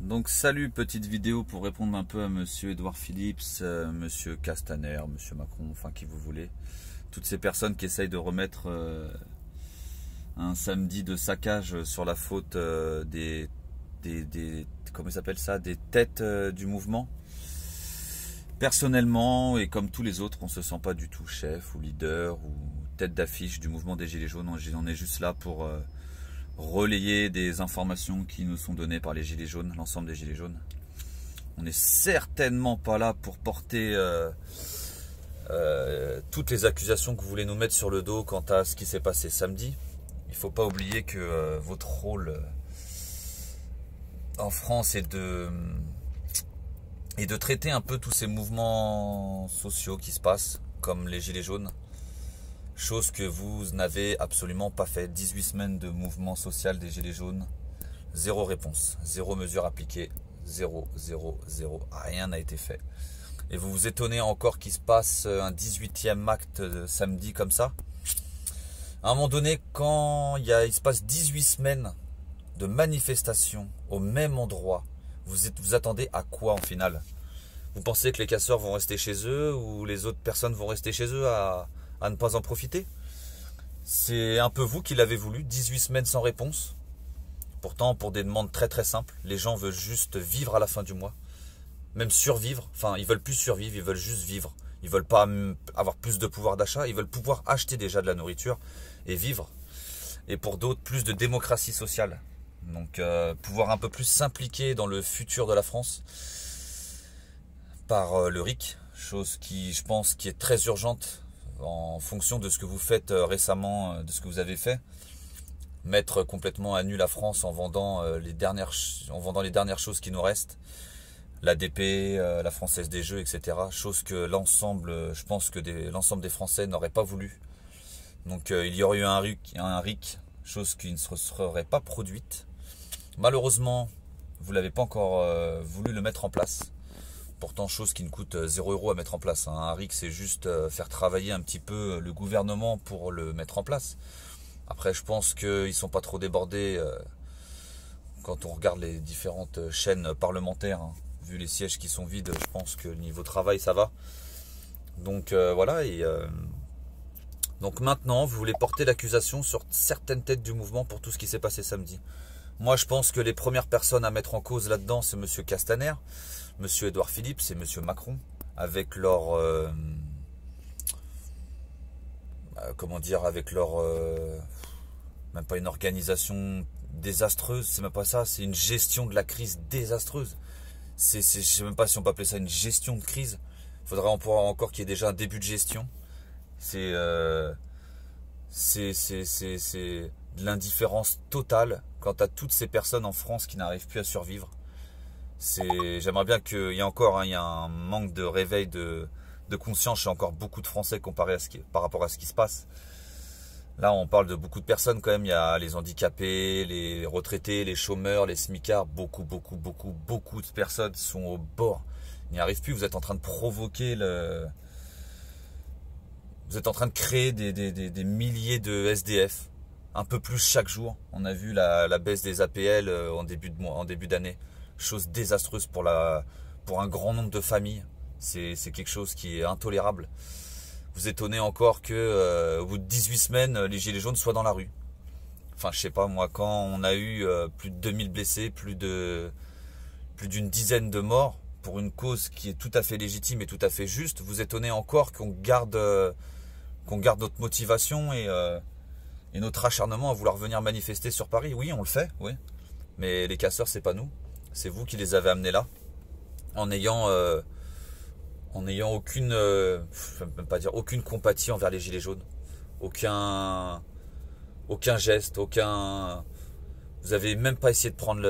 Donc salut, petite vidéo pour répondre un peu à monsieur Édouard Philippe, monsieur Castaner, monsieur Macron, enfin qui vous voulez. Toutes ces personnes qui essayent de remettre un samedi de saccage sur la faute comment s'appelle ça, des têtes du mouvement. Personnellement, et comme tous les autres, on se sent pas du tout chef ou leader ou tête d'affiche du mouvement des Gilets jaunes. On est juste là pour relayer des informations qui nous sont données par les Gilets jaunes, l'ensemble des Gilets jaunes. On n'est certainement pas là pour porter toutes les accusations que vous voulez nous mettre sur le dos quant à ce qui s'est passé samedi. Il ne faut pas oublier que votre rôle en France est de traiter un peu tous ces mouvements sociaux qui se passent, comme les Gilets jaunes. Chose que vous n'avez absolument pas fait. 18 semaines de mouvement social des Gilets jaunes. Zéro réponse, zéro mesure appliquée, zéro. Rien n'a été fait. Et vous vous étonnez encore qu'il se passe un 18e acte samedi comme ça. À un moment donné, quand il se passe 18 semaines de manifestations au même endroit, vous attendez à quoi en finale? Vous pensez que les casseurs vont rester chez eux ou les autres personnes vont rester chez eux à ne pas en profiter? C'est un peu vous qui l'avez voulu, 18 semaines sans réponse. Pourtant, pour des demandes très très simples, les gens veulent juste vivre à la fin du mois. Même survivre, enfin ils veulent plus survivre, ils veulent juste vivre. Ils veulent pas avoir plus de pouvoir d'achat, ils veulent pouvoir acheter déjà de la nourriture et vivre. Et pour d'autres, plus de démocratie sociale. Donc pouvoir un peu plus s'impliquer dans le futur de la France par le RIC, chose qui je pense qui est très urgente en fonction de ce que vous faites récemment, de ce que vous avez fait. Mettre complètement à nu la France en vendant les dernières choses qui nous restent, l'ADP, la Française des Jeux, etc. Chose que l'ensemble, je pense que l'ensemble des Français n'auraient pas voulu. Donc il y aurait eu un RIC, chose qui ne se serait pas produite. Malheureusement, vous l'avez pas encore voulu le mettre en place. Pourtant, chose qui ne coûte 0 € à mettre en place. Un RIC, c'est juste faire travailler un petit peu le gouvernement pour le mettre en place. Après, je pense qu'ils ne sont pas trop débordés quand on regarde les différentes chaînes parlementaires. Hein. Vu les sièges qui sont vides, je pense que niveau travail, ça va. Donc voilà. Donc maintenant, vous voulez porter l'accusation sur certaines têtes du mouvement pour tout ce qui s'est passé samedi. Moi, je pense que les premières personnes à mettre en cause là-dedans, c'est monsieur Castaner, monsieur Édouard Philippe, c'est monsieur Macron, avec leur même pas une organisation désastreuse, c'est même pas ça, c'est une gestion de la crise désastreuse. Je sais même pas si on peut appeler ça une gestion de crise. Il faudrait encore qu'il y ait déjà un début de gestion. C'est de l'indifférence totale quant à toutes ces personnes en France qui n'arrivent plus à survivre. J'aimerais bien qu'il y ait encore, il y a un manque de réveil de conscience chez encore beaucoup de Français par rapport à ce qui se passe. Là, on parle de beaucoup de personnes quand même. Il y a les handicapés, les retraités, les chômeurs, les smicards. Beaucoup de personnes sont au bord. Ils n'y arrivent plus. Vous êtes en train de provoquer Vous êtes en train de créer des milliers de SDF. Un peu plus chaque jour. On a vu la baisse des APL en début d'année. Chose désastreuse pour un grand nombre de familles. C'est quelque chose qui est intolérable. Vous étonnez encore que au bout de 18 semaines, les Gilets jaunes soient dans la rue. Enfin, je sais pas, moi, quand on a eu plus de 2000 blessés, plus d'une dizaine de morts, pour une cause qui est tout à fait légitime et tout à fait juste, vous étonnez encore qu'on garde notre motivation et notre acharnement à vouloir venir manifester sur Paris. Oui, on le fait, oui. Mais les casseurs, c'est pas nous. C'est vous qui les avez amenés là, en n'ayant aucune, je ne même pas dire aucune compatie envers les Gilets jaunes, aucun geste, vous avez même pas essayé de prendre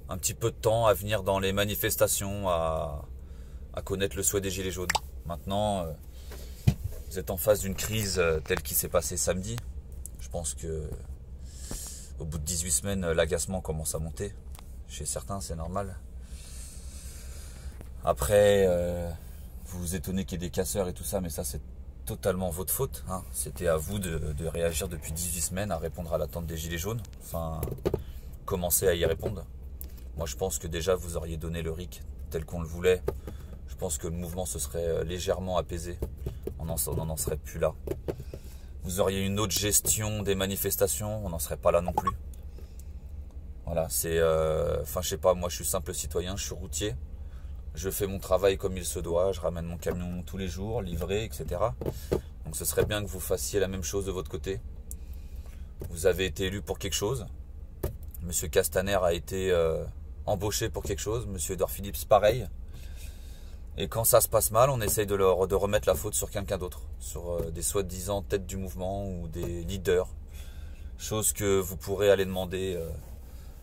un petit peu de temps à venir dans les manifestations, à connaître le souhait des Gilets jaunes. Maintenant, vous êtes en face d'une crise telle qui s'est passée samedi. Je pense que au bout de 18 semaines, l'agacement commence à monter. Chez certains, c'est normal. Après, vous vous étonnez qu'il y ait des casseurs et tout ça, mais ça, c'est totalement votre faute. Hein. C'était à vous de réagir depuis 18 semaines, à répondre à l'attente des Gilets jaunes. Enfin, commencer à y répondre. Moi je pense que déjà vous auriez donné le RIC tel qu'on le voulait. Je pense que le mouvement se serait légèrement apaisé. On n'en serait plus là. Vous auriez une autre gestion des manifestations, on n'en serait pas là non plus. Voilà, c'est... Enfin je sais pas, moi je suis simple citoyen, je suis routier. Je fais mon travail comme il se doit, je ramène mon camion tous les jours, livré, etc. Donc ce serait bien que vous fassiez la même chose de votre côté. Vous avez été élu pour quelque chose. Monsieur Castaner a été embauché pour quelque chose. Monsieur Édouard Philippe, pareil. Et quand ça se passe mal, on essaye de remettre la faute sur quelqu'un d'autre. Sur des soi-disant têtes du mouvement ou des leaders. Chose que vous pourrez aller demander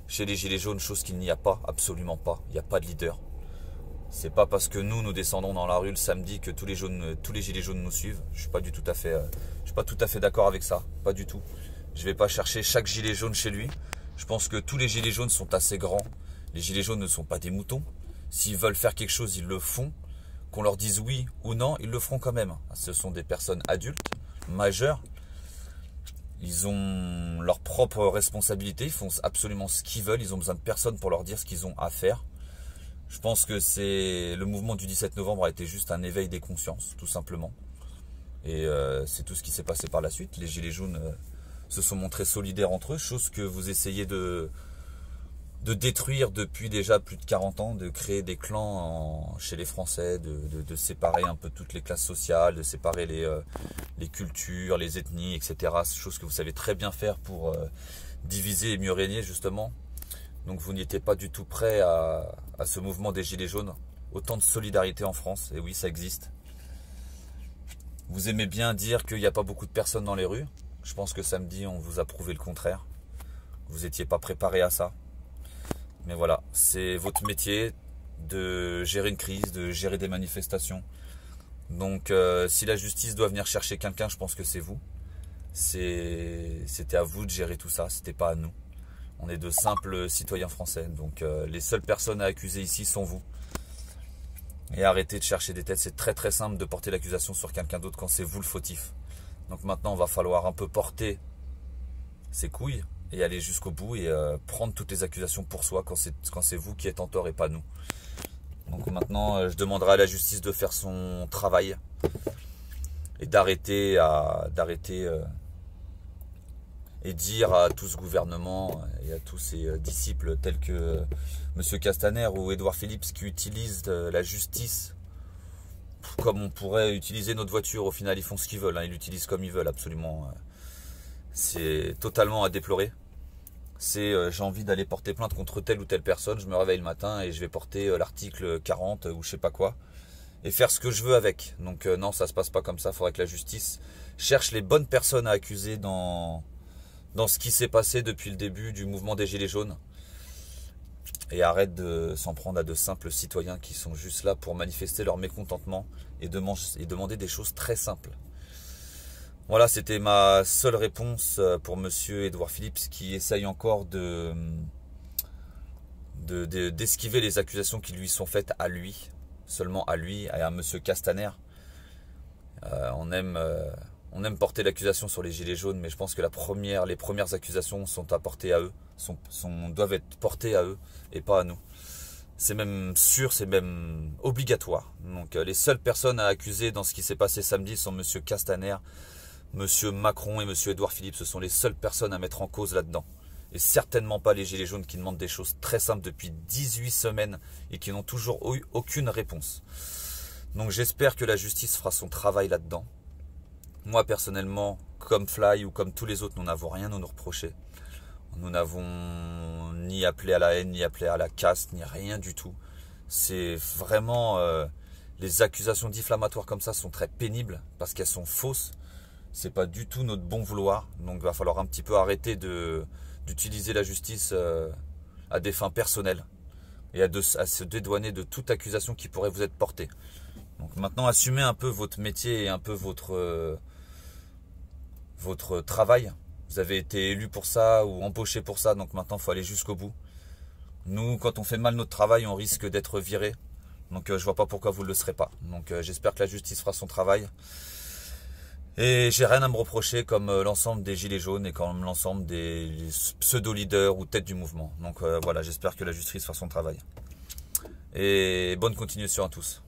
chez les Gilets jaunes, chose qu'il n'y a pas, absolument pas. Il n'y a pas de leader. C'est pas parce que nous descendons dans la rue le samedi que tous les Gilets jaunes nous suivent. Je suis pas tout à fait d'accord avec ça. Pas du tout. Je vais pas chercher chaque gilet jaune chez lui. Je pense que tous les gilets jaunes sont assez grands. Les gilets jaunes ne sont pas des moutons. S'ils veulent faire quelque chose, ils le font. Qu'on leur dise oui ou non, ils le feront quand même. Ce sont des personnes adultes, majeures. Ils ont leur propre responsabilité. Ils font absolument ce qu'ils veulent. Ils ont besoin de personne pour leur dire ce qu'ils ont à faire. Je pense que le mouvement du 17 novembre a été juste un éveil des consciences, tout simplement. Et c'est tout ce qui s'est passé par la suite. Les gilets jaunes se sont montrés solidaires entre eux, chose que vous essayez de détruire depuis déjà plus de 40 ans, de créer des clans chez les Français, de séparer un peu toutes les classes sociales, de séparer les cultures, les ethnies, etc. C'est chose que vous savez très bien faire pour diviser et mieux régner, justement. Donc vous n'étiez pas du tout prêt à ce mouvement des Gilets jaunes. Autant de solidarité en France, et oui, ça existe. Vous aimez bien dire qu'il n'y a pas beaucoup de personnes dans les rues. Je pense que samedi, on vous a prouvé le contraire. Vous n'étiez pas préparé à ça. Mais voilà, c'est votre métier de gérer une crise, de gérer des manifestations. Donc si la justice doit venir chercher quelqu'un, je pense que c'est vous. C'était à vous de gérer tout ça, c'était pas à nous. On est de simples citoyens français. Donc les seules personnes à accuser ici sont vous. Et arrêtez de chercher des têtes. C'est très très simple de porter l'accusation sur quelqu'un d'autre quand c'est vous le fautif. Donc maintenant, il va falloir un peu porter ses couilles et aller jusqu'au bout et prendre toutes les accusations pour soi quand c'est vous qui êtes en tort et pas nous. Donc maintenant, je demanderai à la justice de faire son travail et d'arrêter et dire à tout ce gouvernement et à tous ses disciples tels que Monsieur Castaner ou Édouard Philippe qui utilisent la justice comme on pourrait utiliser notre voiture. Au final, ils font ce qu'ils veulent, ils l'utilisent comme ils veulent, absolument. C'est totalement à déplorer. J'ai envie d'aller porter plainte contre telle ou telle personne, je me réveille le matin et je vais porter l'article 40 ou je sais pas quoi et faire ce que je veux avec. Donc non, ça se passe pas comme ça. Il faudrait que la justice cherche les bonnes personnes à accuser dans ce qui s'est passé depuis le début du mouvement des Gilets jaunes et arrête de s'en prendre à de simples citoyens qui sont juste là pour manifester leur mécontentement et demander des choses très simples. Voilà, c'était ma seule réponse pour Monsieur Édouard Philippe qui essaye encore d'esquiver les accusations qui lui sont faites à lui, seulement à lui, et à Monsieur Castaner. On aime porter l'accusation sur les Gilets jaunes, mais je pense que les premières accusations sont à porter à eux, doivent être portées à eux et pas à nous. C'est même sûr, c'est même obligatoire. Donc les seules personnes à accuser dans ce qui s'est passé samedi sont Monsieur Castaner, Monsieur Macron et Monsieur Édouard Philippe. Ce sont les seules personnes à mettre en cause là-dedans. Et certainement pas les Gilets jaunes qui demandent des choses très simples depuis 18 semaines et qui n'ont toujours eu aucune réponse. Donc j'espère que la justice fera son travail là-dedans. Moi personnellement, comme Fly ou comme tous les autres, nous n'avons rien à nous reprocher. Nous n'avons ni appelé à la haine, ni appelé à la casse, ni rien du tout. C'est vraiment... les accusations diffamatoires comme ça sont très pénibles parce qu'elles sont fausses. C'est pas du tout notre bon vouloir. Donc il va falloir un petit peu arrêter d'utiliser la justice à des fins personnelles et à se dédouaner de toute accusation qui pourrait vous être portée. Donc maintenant, assumez un peu votre métier et un peu votre travail. Vous avez été élu pour ça ou embauché pour ça, donc maintenant il faut aller jusqu'au bout. Nous, quand on fait mal notre travail, on risque d'être viré. Donc je vois pas pourquoi vous ne le serez pas. Donc j'espère que la justice fera son travail. Et j'ai rien à me reprocher comme l'ensemble des gilets jaunes et comme l'ensemble des pseudo-leaders ou têtes du mouvement. Donc voilà, j'espère que la justice fera son travail. Et bonne continuation à tous.